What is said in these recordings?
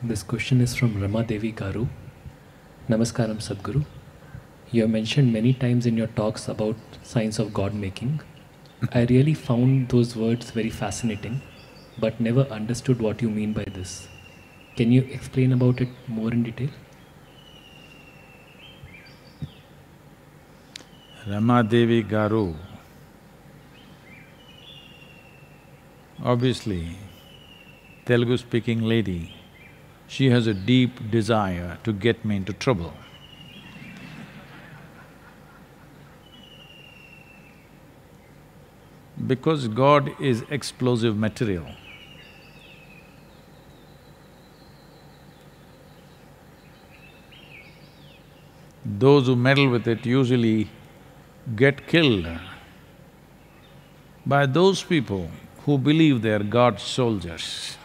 This question is from Rama Devi Garu. Namaskaram Sadhguru. You have mentioned many times in your talks about science of God making. I really found those words very fascinating, but never understood what you mean by this. Can you explain about it more in detail? Rama Devi Garu, obviously, Telugu-speaking lady, she has a deep desire to get me into trouble. Because God is explosive material. Those who meddle with it usually get killed by those people who believe they are God's soldiers.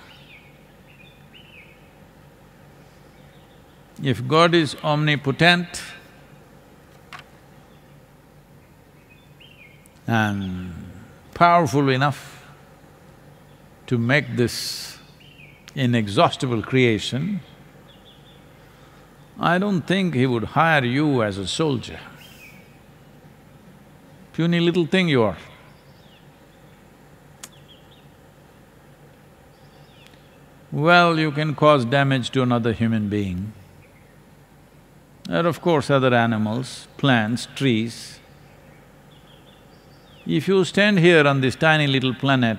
If God is omnipotent and powerful enough to make this inexhaustible creation, I don't think He would hire you as a soldier. Puny little thing you are. Well, you can cause damage to another human being, and of course other animals, plants, trees. If you stand here on this tiny little planet,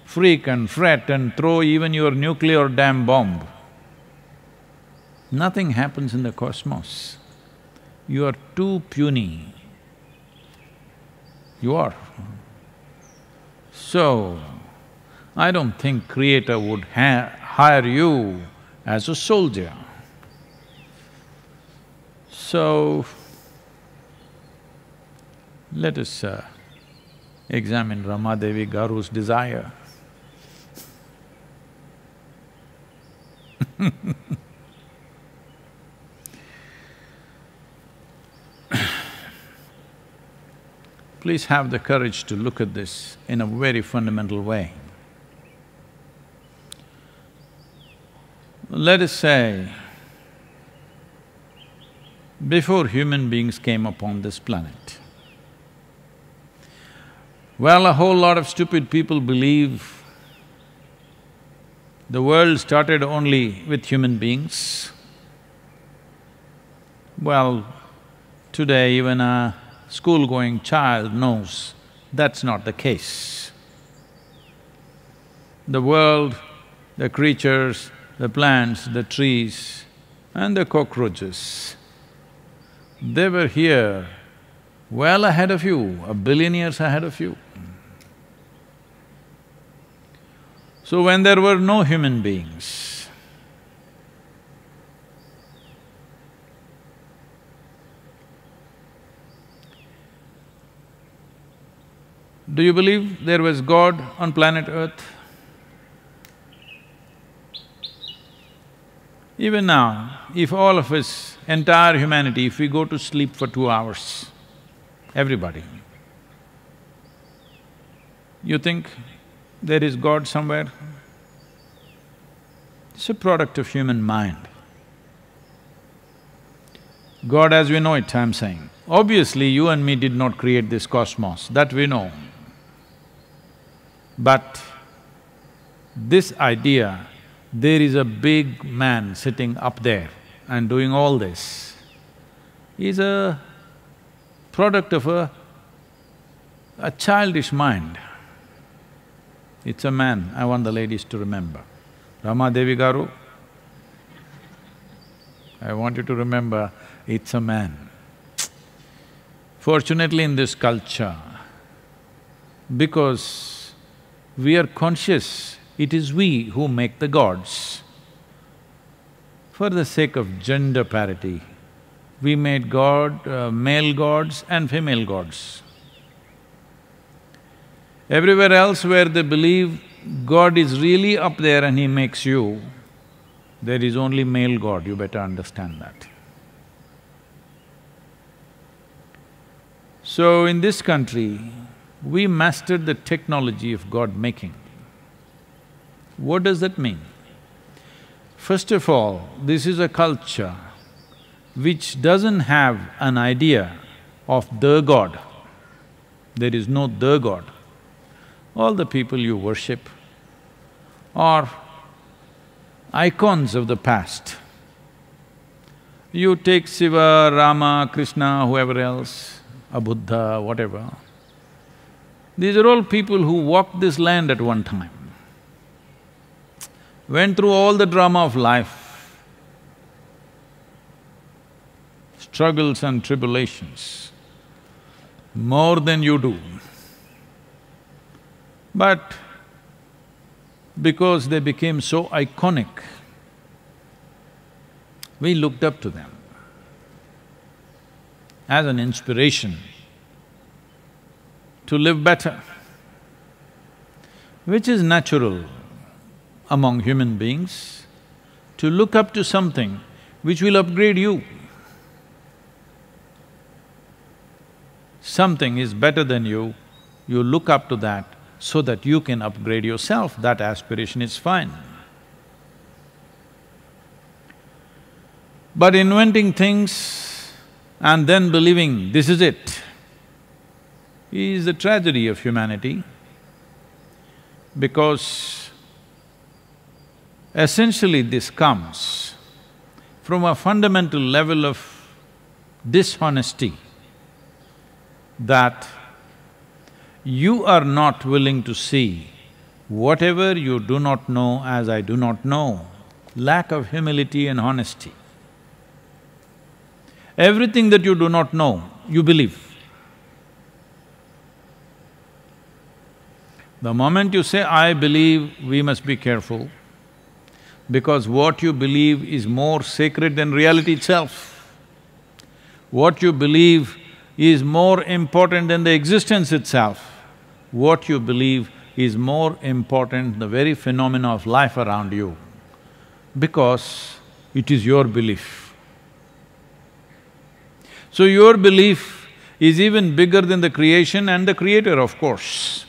freak and fret and throw even your nuclear damn bomb, nothing happens in the cosmos. You are too puny. You are. So, I don't think Creator would hire you as a soldier. So, let us examine Rama Devi Garu's desire. Please have the courage to look at this in a very fundamental way. Let us say, before human beings came upon this planet, well, a whole lot of stupid people believe the world started only with human beings. Well, today even a school-going child knows that's not the case. The world, the creatures, the plants, the trees and the cockroaches, they were here well ahead of you, 1 billion years ahead of you. So when there were no human beings, do you believe there was God on planet Earth? Even now, if all of us, entire humanity, if we go to sleep for 2 hours, everybody, you think there is God somewhere? It's a product of human mind. God as we know it, I'm saying. Obviously, you and me did not create this cosmos, that we know. But this idea, there is a big man sitting up there and doing all this, is a product of a childish mind. It's a man, I want the ladies to remember. Rama Devi Garu, I want you to remember, it's a man. Fortunately in this culture, because we are conscious it is we who make the gods. For the sake of gender parity, we made male gods and female gods. Everywhere else where they believe God is really up there and He makes you, there is only male God, you better understand that. So in this country, we mastered the technology of God making. What does that mean? First of all, this is a culture which doesn't have an idea of the God. There is no the God. All the people you worship are icons of the past. You take Shiva, Rama, Krishna, whoever else, a Buddha, whatever. These are all people who walked this land at one time, went through all the drama of life, struggles and tribulations, more than you do. But because they became so iconic, we looked up to them as an inspiration to live better, which is natural among human beings, to look up to something which will upgrade you. Something is better than you look up to that so that you can upgrade yourself, that aspiration is fine. But inventing things and then believing this is it is the tragedy of humanity, because essentially this comes from a fundamental level of dishonesty that you are not willing to see whatever you do not know as I do not know, lack of humility and honesty. Everything that you do not know, you believe. The moment you say, I believe, we must be careful, because what you believe is more sacred than reality itself. What you believe is more important than the existence itself. What you believe is more important than the very phenomena of life around you, because it is your belief. So your belief is even bigger than the creation and the creator, of course.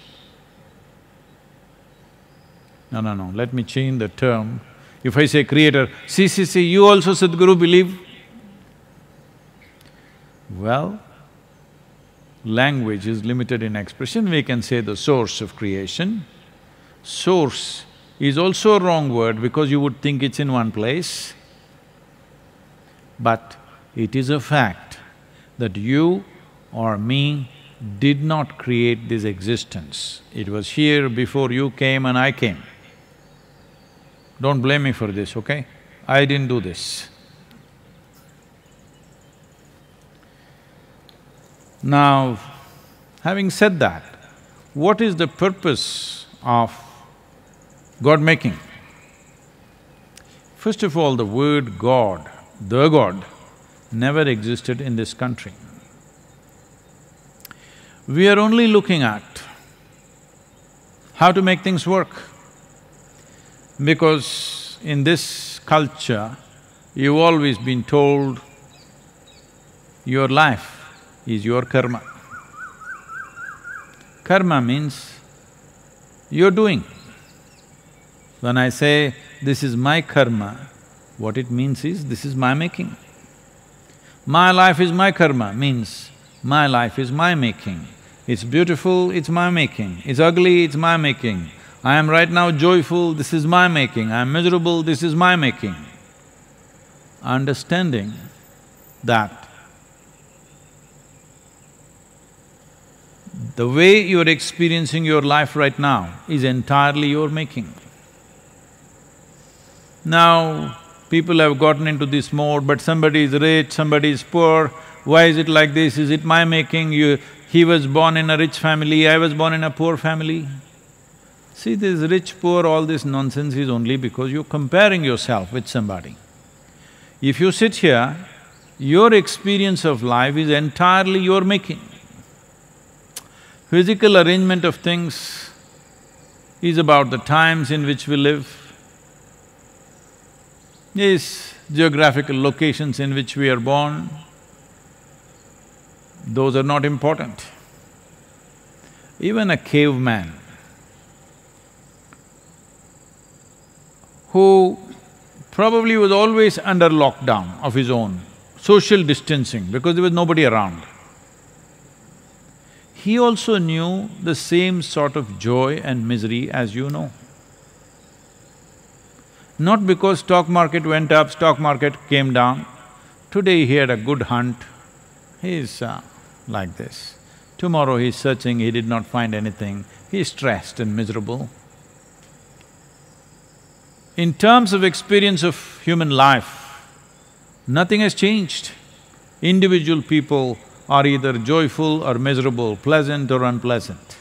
No, let me change the term. If I say creator, see, you also Sadhguru believe? Well, language is limited in expression, we can say the source of creation. Source is also a wrong word because you would think it's in one place. But it is a fact that you or me did not create this existence. It was here before you came and I came. Don't blame me for this, okay? I didn't do this. Now, having said that, what is the purpose of God-making? First of all, the word God, the God, never existed in this country. We are only looking at how to make things work. Because in this culture, you've always been told your life is your karma. Karma means you're doing. When I say, this is my karma, what it means is, this is my making. My life is my karma means, my life is my making. It's beautiful, it's my making. It's ugly, it's my making. I am right now joyful, this is my making. I am miserable, this is my making. Understanding that the way you're experiencing your life right now is entirely your making. Now, people have gotten into this mode, but somebody is rich, somebody is poor, why is it like this? Is it my making? He was born in a rich family, I was born in a poor family. See, this rich, poor, all this nonsense is only because you're comparing yourself with somebody. If you sit here, your experience of life is entirely your making. Physical arrangement of things is about the times in which we live, is geographical locations in which we are born. Those are not important. Even a caveman who Probably he was always under lockdown of his own, social distancing, because there was nobody around. He also knew the same sort of joy and misery as you know. Not because stock market went up, stock market came down. Today he had a good hunt, he's like this. Tomorrow he's searching, he did not find anything, he's stressed and miserable. In terms of experience of human life, nothing has changed. Individual people are either joyful or miserable, pleasant or unpleasant.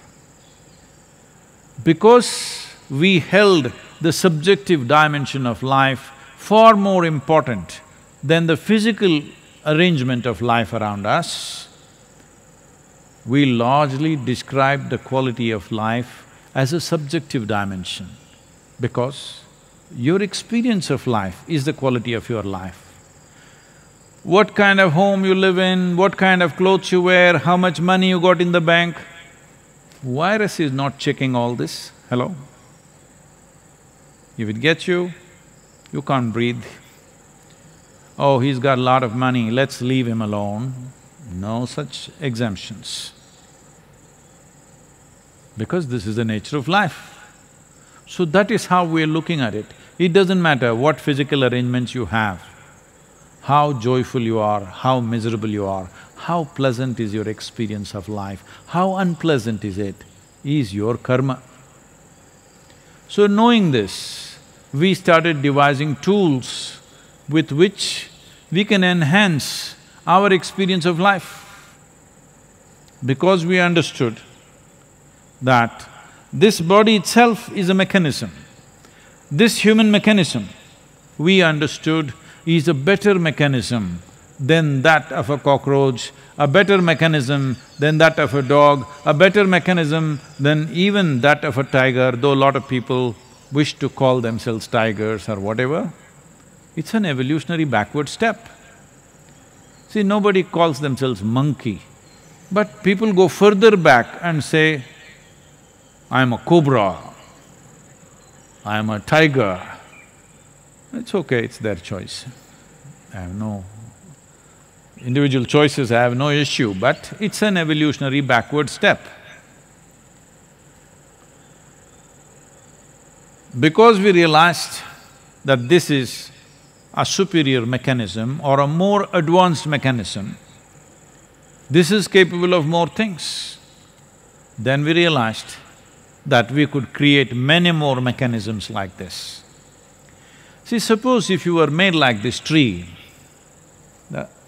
Because we held the subjective dimension of life far more important than the physical arrangement of life around us, we largely described the quality of life as a subjective dimension, because your experience of life is the quality of your life. What kind of home you live in, what kind of clothes you wear, how much money you got in the bank, virus is not checking all this, hello? If it gets you, you can't breathe. Oh, he's got a lot of money, let's leave him alone. No such exemptions. Because this is the nature of life. So that is how we are looking at it. It doesn't matter what physical arrangements you have, how joyful you are, how miserable you are, how pleasant is your experience of life, how unpleasant is your karma. So knowing this, we started devising tools with which we can enhance our experience of life. Because we understood that this body itself is a mechanism. This human mechanism, we understood, is a better mechanism than that of a cockroach, a better mechanism than that of a dog, a better mechanism than even that of a tiger, though a lot of people wish to call themselves tigers or whatever. It's an evolutionary backward step. See, nobody calls themselves monkey, but people go further back and say, I'm a cobra, I'm a tiger. It's okay, it's their choice. I have no… individual choices, I have no issue, but it's an evolutionary backward step. Because we realized that this is a superior mechanism or a more advanced mechanism, this is capable of more things, then we realized that we could create many more mechanisms like this. See, suppose if you were made like this tree,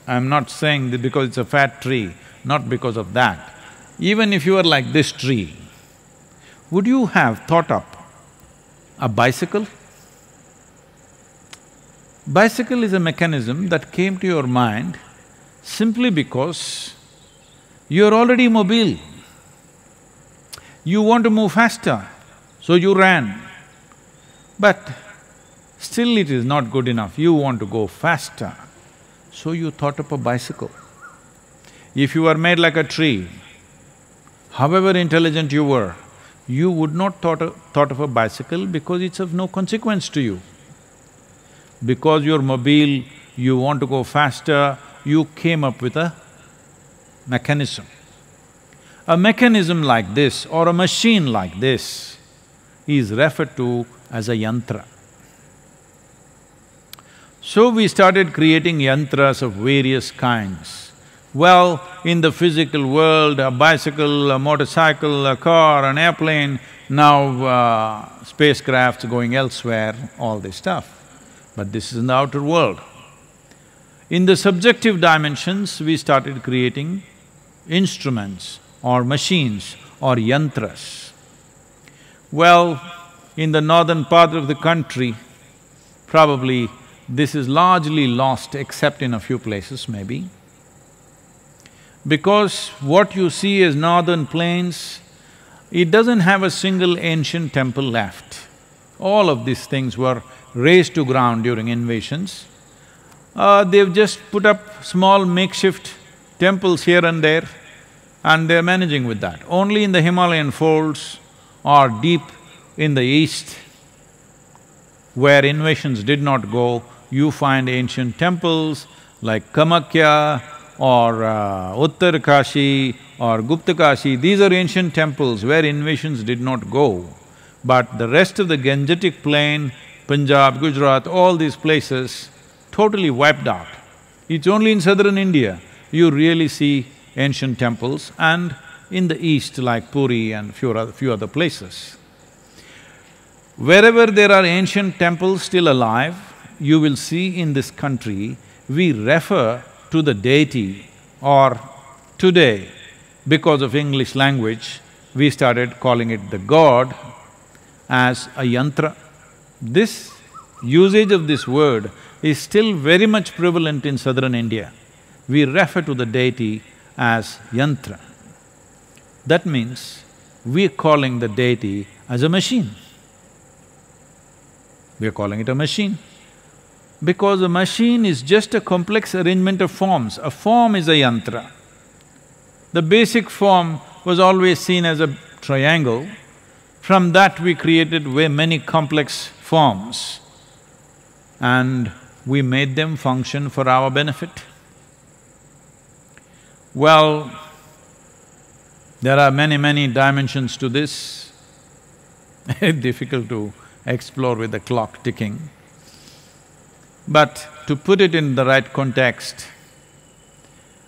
I'm not saying that because it's a fat tree, not because of that. Even if you were like this tree, would you have thought up a bicycle? Bicycle is a mechanism that came to your mind simply because you're already mobile. You want to move faster, so you ran. But still it is not good enough, you want to go faster, so you thought up a bicycle. If you were made like a tree, however intelligent you were, you would not thought of a bicycle because it's of no consequence to you. Because you're mobile, you want to go faster, you came up with a mechanism. A mechanism like this or a machine like this is referred to as a yantra. So we started creating yantras of various kinds. Well, in the physical world, a bicycle, a motorcycle, a car, an airplane, now spacecrafts going elsewhere, all this stuff. But this is in the outer world. In the subjective dimensions, we started creating instruments or machines or yantras. Well, in the northern part of the country, probably this is largely lost except in a few places maybe. Because what you see as northern plains, it doesn't have a single ancient temple left. All of these things were razed to ground during invasions. They've just put up small makeshift temples here and there, and they're managing with that. Only in the Himalayan folds or deep in the east, where invasions did not go, you find ancient temples like Kamakya or Uttar Kashi or Gupta Kashi. These are ancient temples where invasions did not go. But the rest of the Gangetic plain, Punjab, Gujarat, all these places totally wiped out. It's only in southern India you really see ancient temples, and in the east like Puri and few other places. Wherever there are ancient temples still alive, you will see in this country, we refer to the deity, or today, because of English language, we started calling it the god, as a yantra. This usage of this word is still very much prevalent in southern India. We refer to the deity as yantra. That means we are calling the deity as a machine. We are calling it a machine. Because a machine is just a complex arrangement of forms. A form is a yantra. The basic form was always seen as a triangle. From that we created many complex forms and we made them function for our benefit. Well, there are many dimensions to this. It's difficult to explore with the clock ticking. But to put it in the right context,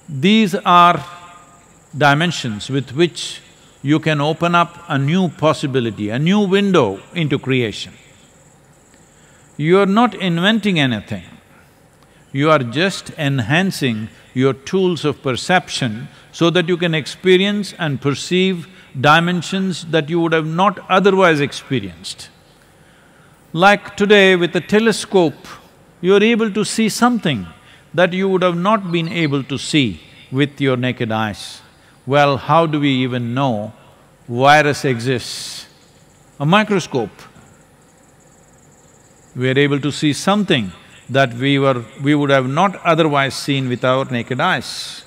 these are dimensions with which you can open up a new possibility, a new window into creation. You are not inventing anything, you are just enhancing your tools of perception so that you can experience and perceive dimensions that you would have not otherwise experienced. Like today with a telescope, you are able to see something that you would have not been able to see with your naked eyes. Well, how do we even know virus exists? A microscope. We are able to see something that we would have not otherwise seen with our naked eyes.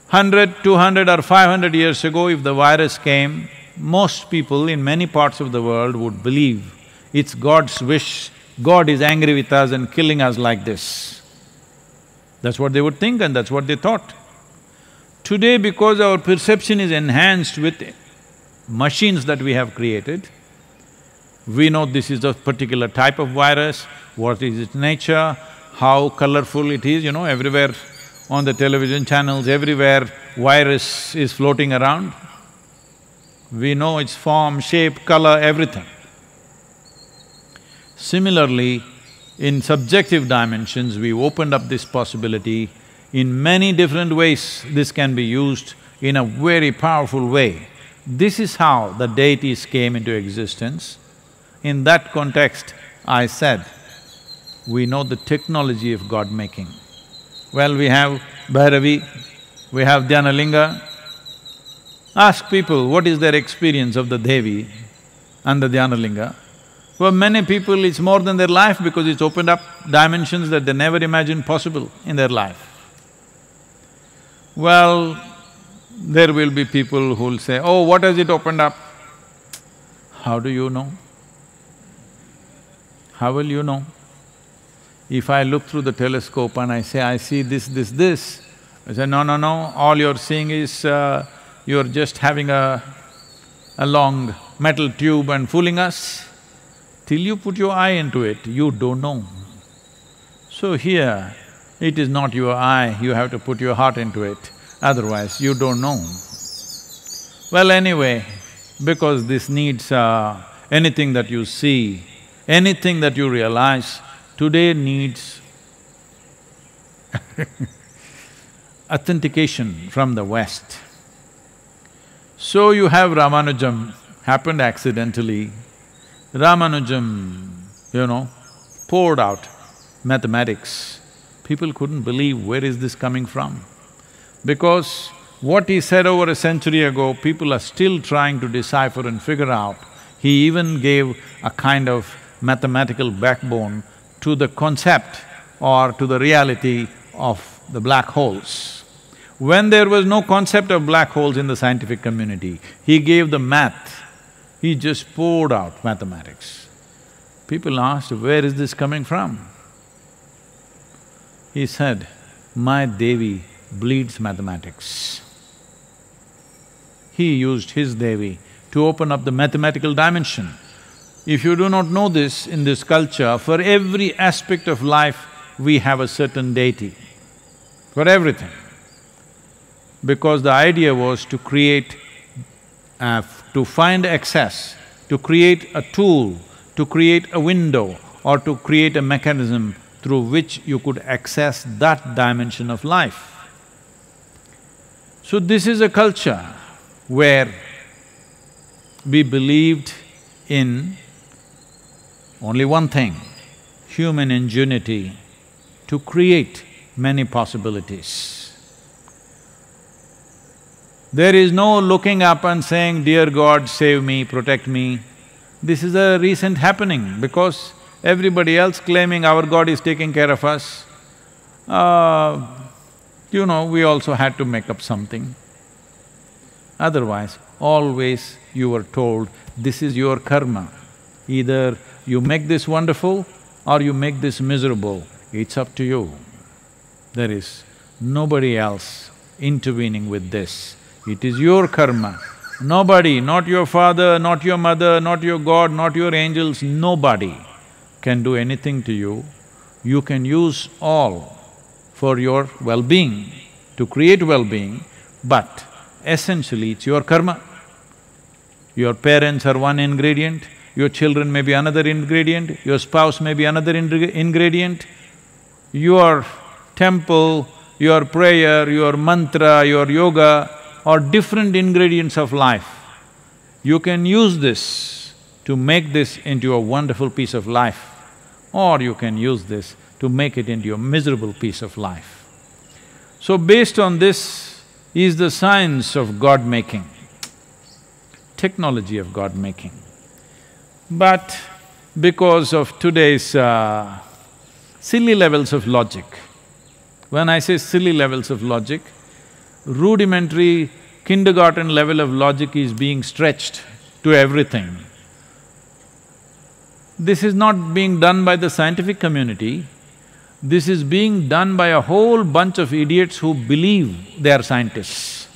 100, 200 or 500 years ago, if the virus came, most people in many parts of the world would believe it's God's wish, God is angry with us and killing us like this. That's what they would think and that's what they thought. Today, because our perception is enhanced with machines that we have created, we know this is a particular type of virus, what is its nature, how colorful it is, everywhere on the television channels, everywhere virus is floating around. We know its form, shape, color, everything. Similarly, in subjective dimensions, we opened up this possibility. In many different ways, this can be used in a very powerful way. This is how the deities came into existence. In that context, I said, we know the technology of God-making. Well, we have Bhairavi, we have Dhyanalinga. Ask people what is their experience of the Devi and the Dhyanalinga. For many people, it's more than their life because it's opened up dimensions that they never imagined possible in their life. Well, there will be people who'll say, oh, what has it opened up? How do you know? How will you know? If I look through the telescope and I say, I see this, I say, no, all you're seeing is you're just having a long metal tube and fooling us. Till you put your eye into it, you don't know. So here, it is not your eye, you have to put your heart into it, otherwise you don't know. Well, anyway, because this needs anything that you see, anything that you realize, today needs authentication from the West. So you have Ramanujam, happened accidentally. Ramanujam, poured out mathematics. People couldn't believe where is this coming from. Because what he said over a century ago, people are still trying to decipher and figure out. He even gave a kind of mathematical backbone to the concept or to the reality of the black holes. When there was no concept of black holes in the scientific community, he gave the math, he just poured out mathematics. People asked, where is this coming from? He said, my Devi bleeds mathematics. He used his Devi to open up the mathematical dimension. If you do not know this in this culture, for every aspect of life, we have a certain deity, for everything. Because the idea was to create, to find access, to create a tool, to create a window or to create a mechanism through which you could access that dimension of life. So this is a culture where we believed in only one thing, human ingenuity to create many possibilities. There is no looking up and saying, dear God, save me, protect me. This is a recent happening because everybody else claiming our God is taking care of us. We also had to make up something. Otherwise, always you were told, this is your karma. Either you make this wonderful or you make this miserable, it's up to you. There is nobody else intervening with this. It is your karma. Nobody, not your father, not your mother, not your God, not your angels, nobody can do anything to you. You can use all for your well-being, to create well-being, but essentially it's your karma. Your parents are one ingredient, your children may be another ingredient, your spouse may be another ingredient. Your temple, your prayer, your mantra, your yoga are different ingredients of life. You can use this to make this into a wonderful piece of life, or you can use this to make it into a miserable piece of life. So based on this is the science of God-making, technology of God-making. But because of today's silly levels of logic, when I say silly levels of logic, rudimentary kindergarten level of logic is being stretched to everything. This is not being done by the scientific community, this is being done by a whole bunch of idiots who believe they are scientists.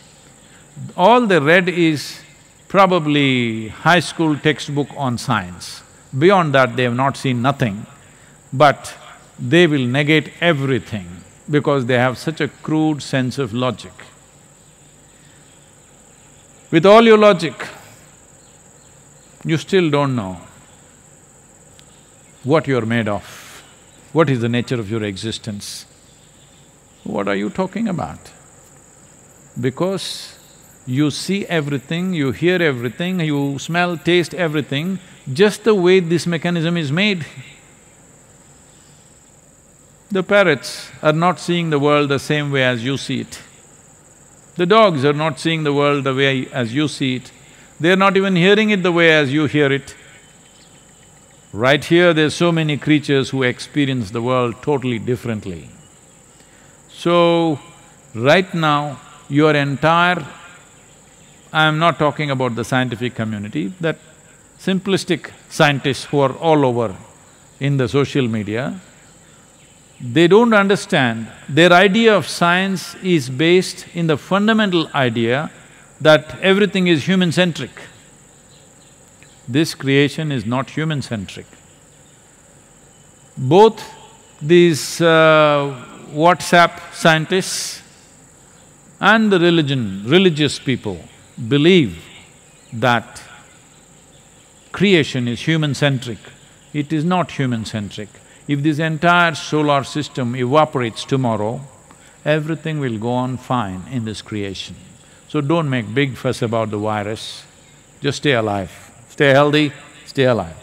All they read is probably high school textbook on science. Beyond that, they have not seen nothing, but they will negate everything because they have such a crude sense of logic. With all your logic, you still don't know what you're made of, what is the nature of your existence. What are you talking about? Because you see everything, you hear everything, you smell, taste everything, just the way this mechanism is made. The parrots are not seeing the world the same way as you see it. The dogs are not seeing the world the way as you see it. They're not even hearing it the way as you hear it. Right here, there's so many creatures who experience the world totally differently. So, right now, your entire… I'm not talking about the scientific community, that simplistic scientists who are all over in the social media, they don't understand, their idea of science is based in the fundamental idea that everything is human-centric. This creation is not human-centric. Both these WhatsApp scientists and the religious people believe that creation is human-centric. It is not human-centric. If this entire solar system evaporates tomorrow, everything will go on fine in this creation. So don't make big fuss about the virus, just stay alive. Stay healthy, stay alive